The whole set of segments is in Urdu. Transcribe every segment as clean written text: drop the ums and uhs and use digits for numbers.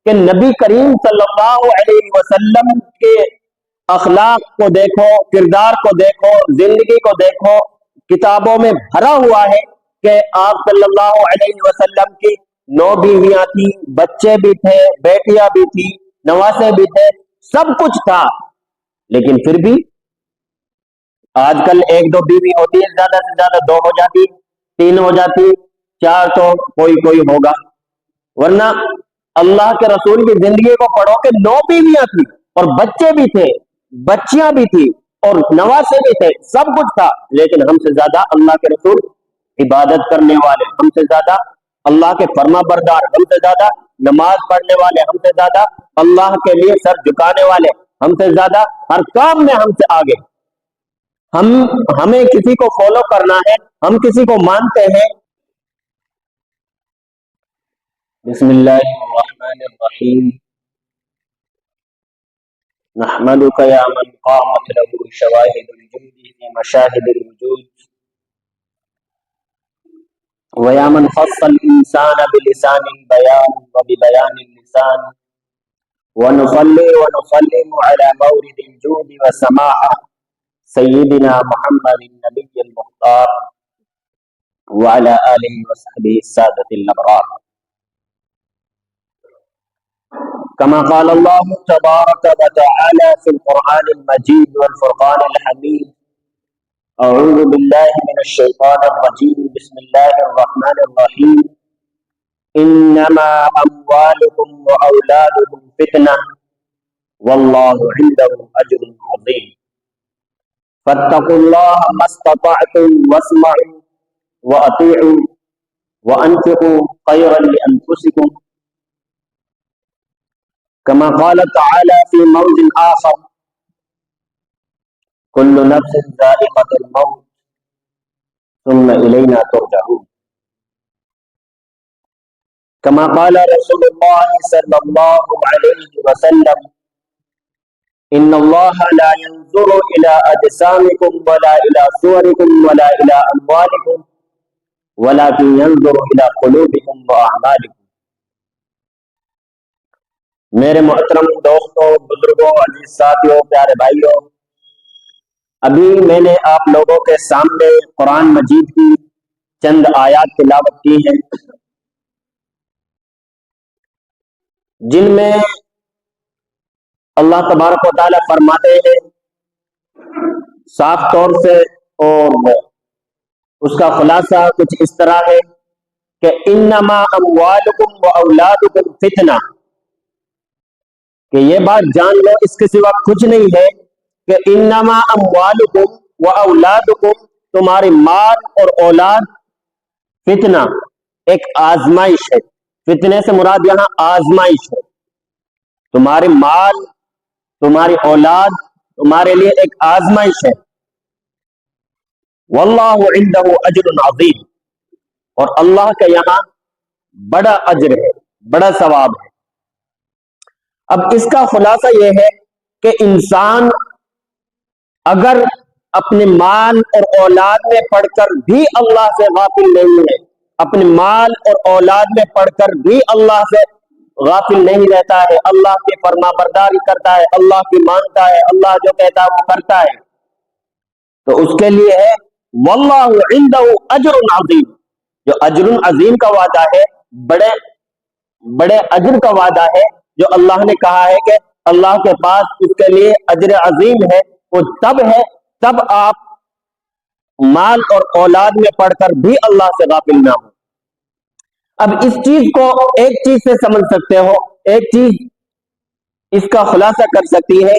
کہ نبی کریم صلی اللہ علیہ وسلم کے اخلاق کو دیکھو، کردار کو دیکھو، زندگی کو دیکھو، کتابوں میں بھرا ہوا ہے کہ آپ صلی اللہ علیہ وسلم کی 9 بیویاں تھیں، بچے بھی تھے، بیٹیاں بھی تھی، نواسے بھی تھے، سب کچھ تھا، لیکن پھر بھی آج کل 1-2 بیوی ہوتی ہے، زیادہ سے زیادہ 2 ہو جاتی، 3 ہو جاتی، 4 تو کوئی ہوگا، ورنہ اللہ کے رسول کی زندگی کو پڑھو کہ 9 بیویاں تھیں اور بچے بھی تھے، بچیاں بھی تھی اور نواسے بھی تھے، سب کچھ تھا، لیکن ہم سے زیادہ اللہ کے رسول عبادت کرنے والے، ہم سے زیادہ اللہ کے فرما بردار، ہم سے زیادہ نماز پڑھنے والے، ہم سے زیادہ اللہ کے لیے سر جھکانے والے، ہم سے زیادہ ہر کام میں ہم سے آگے۔ ہمیں کسی کو فالو کرنا ہے، ہم کسی کو مانتے ہیں۔ بسم اللہ الرحمن الرحیم، نحمدک یا من قامت له شواہد الجود فی مشاہد الوجود، ویا من خص الانسان بلسان البیان وببیان اللسان، ونصلی ونسلم علی مورد الجود والسماحہ سیدنا محمد النبی المختار وعلى آلہ وصحبہ السادة الابرار، كما قال الله تبارك وتعالى في القرآن المجيد والفرقان الحميد، أعوذ بالله من الشيطان الرجيم، بسم الله الرحمن الرحيم، إنما أموالكم وأولادكم فتنة والله عنده أجر عظيم، فاتقوا الله ما استطعتم واسمعوا وأطيعوا وأنفقوا خيرا لأنفسكم، كما قال تعالى في موضع آخر، كل نفس ذائقة الموت ثم إلينا ترجعون، كما قال رسول الله صلى الله عليه وسلم، إن الله لا ينظر إلى أجسامكم ولا إلى صوركم ولا إلى أموالكم ولكن ينظر إلى قلوبكم وأعمالكم۔ میرے محترم دوستوں، بزرگوں، عزیز ساتھیوں، پیارے بھائیوں، ابھی میں نے آپ لوگوں کے سامنے قرآن مجید کی چند آیات تلاوت کی ہیں، جن میں اللہ تبارک و تعالیٰ فرماتے ہیں صاف طور سے، اور اس کا خلاصہ کچھ اس طرح ہے کہ انما اموالکم و اولادکم فتنہ، کہ یہ بات جان لو اس کے سوا کچھ نہیں ہے کہ انما اموالکم و اولادکم، تمہاری مال اور اولاد فتنہ، ایک آزمائش ہے۔ فتنے سے مراد یہاں آزمائش ہے، تمہاری مال، تمہاری اولاد تمہارے لیے ایک آزمائش ہے۔ واللہ عنہ اجر عظیم، اور اللہ کے یہاں بڑا اجر ہے، بڑا ثواب ہے۔ اب اس کا خلاصہ یہ ہے کہ انسان اگر اپنے مال اور اولاد میں پڑھ کر بھی اللہ سے غافل نہیں ہے، اپنے مال اور اولاد میں پڑھ کر بھی اللہ سے غافل نہیں رہتا ہے، اللہ کی فرما برداری کرتا ہے، اللہ کی مانتا ہے، اللہ جو کہتا ہے وہ کرتا ہے، تو اس کے لیے ہے واللہ عنده اجر عظیم، جو اجر عظیم کا وعدہ ہے، بڑے اجر کا وعدہ ہے، جو اللہ نے کہا ہے کہ اللہ کے پاس اس کے لیے اجر عظیم ہے، وہ تب ہے تب آپ مال اور اولاد میں پڑھ کر بھی اللہ سے غافل نہ ہو۔ اب اس چیز کو ایک چیز سے سمجھ سکتے ہو، ایک چیز اس کا خلاصہ کر سکتی ہے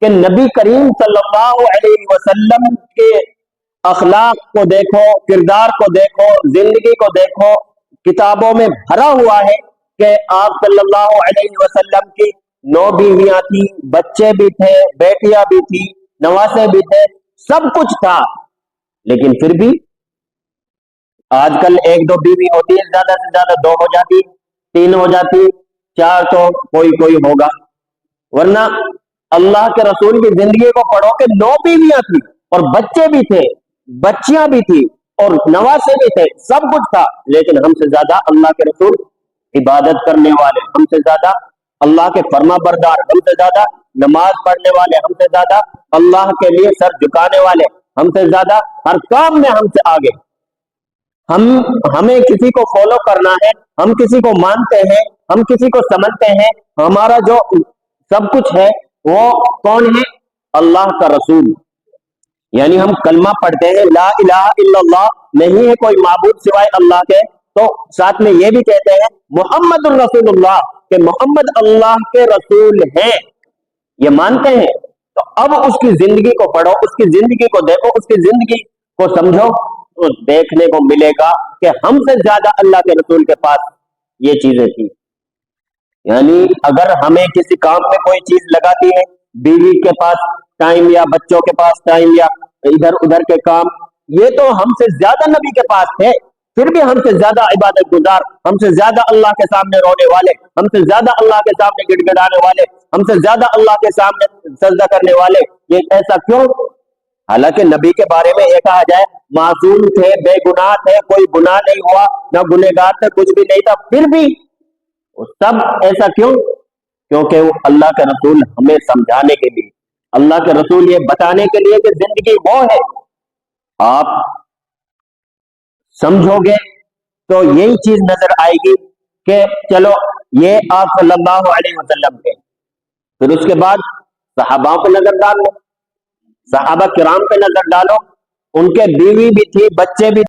کہ نبی کریم صلی اللہ علیہ وسلم کے اخلاق کو دیکھو، کردار کو دیکھو، زندگی کو دیکھو، کتابوں میں بھرا ہوا ہے کہ آپ صلی اللہ علیہ وسلم کی 9 بیویاں تھیں، بچے بھی تھے، بیٹیاں بھی تھی، نواسے بھی تھے، سب کچھ تھا، لیکن پھر بھی آج کل 1-2 بیوی ہوتی ہے، زیادہ سے زیادہ 2 ہو جاتی، 3 ہو جاتی، 4 تو کوئی ہوگا، ورنہ اللہ کے رسول کی زندگی کو پڑھو کہ 9 بیویاں تھیں اور بچے بھی تھے، بچیاں بھی تھی اور نواسے بھی تھے، سب کچھ تھا، لیکن ہم سے زیادہ اللہ کے رسول عبادت کرنے والے، ہم سے زیادہ اللہ کے فرما بردار ہم سے زیادہ، نماز پڑھنے والے ہم سے زیادہ، اللہ کے لیے سر جھکانے والے ہم سے زیادہ، ہر کام میں ہم سے آگے۔ ہمیں کسی کو فالو کرنا ہے، ہم کسی کو مانتے ہیں، ہم کسی کو سمجھتے ہیں، ہمارا جو سب کچھ ہے وہ کون ہے؟ اللہ کا رسول۔ یعنی ہم کلمہ پڑھتے ہیں لا الہ الا اللہ، نہیں ہے کوئی معبود سوائے اللہ کے، تو ساتھ میں یہ بھی کہتے ہیں محمد الرسول اللہ، کہ محمد اللہ کے رسول ہیں، یہ مانتے ہیں۔ تو اب اس کی زندگی کو پڑھو، اس کی زندگی کو دیکھو، اس کی زندگی کو سمجھو، تو دیکھنے کو ملے گا کہ ہم سے زیادہ اللہ کے رسول کے پاس یہ چیزیں تھی۔ یعنی اگر ہمیں کسی کام میں کوئی چیز لگاتی ہے، بیوی کے پاس ٹائم یا بچوں کے پاس ٹائم یا ادھر ادھر کے کام، یہ تو ہم سے زیادہ نبی کے پاس تھے، پھر بھی ہم سے زیادہ عبادت گزار، ہم سے زیادہ اللہ کے سامنے رونے والے، ہم سے زیادہ اللہ کے سامنے گڑ گڑانے والے، ہم سے زیادہ اللہ کے سامنے سجدہ کرنے والے۔ یہ ایسا کیوں؟ حالانکہ نبی کے بارے میں یہ کہا جائے معصوم تھے، بے گناہ تھے، کوئی گناہ نہیں ہوا، نہ گنہگار تھے، کچھ بھی نہیں تھا، پھر بھی سب ایسا کیوں؟ کیونکہ وہ اللہ کے رسول ہمیں سمجھانے کے لیے، اللہ کے رسول یہ بتانے کے لیے کہ زندگی وہ ہے، آپ سمجھو گے تو یہی چیز نظر آئے گی کہ چلو یہ آپ صلی اللہ علیہ وسلم کے، پھر اس کے بعد صحابہ پہ نظر ڈالو، صحابہ کرام پہ نظر ڈالو، ان کے بیوی بھی تھی، بچے بھی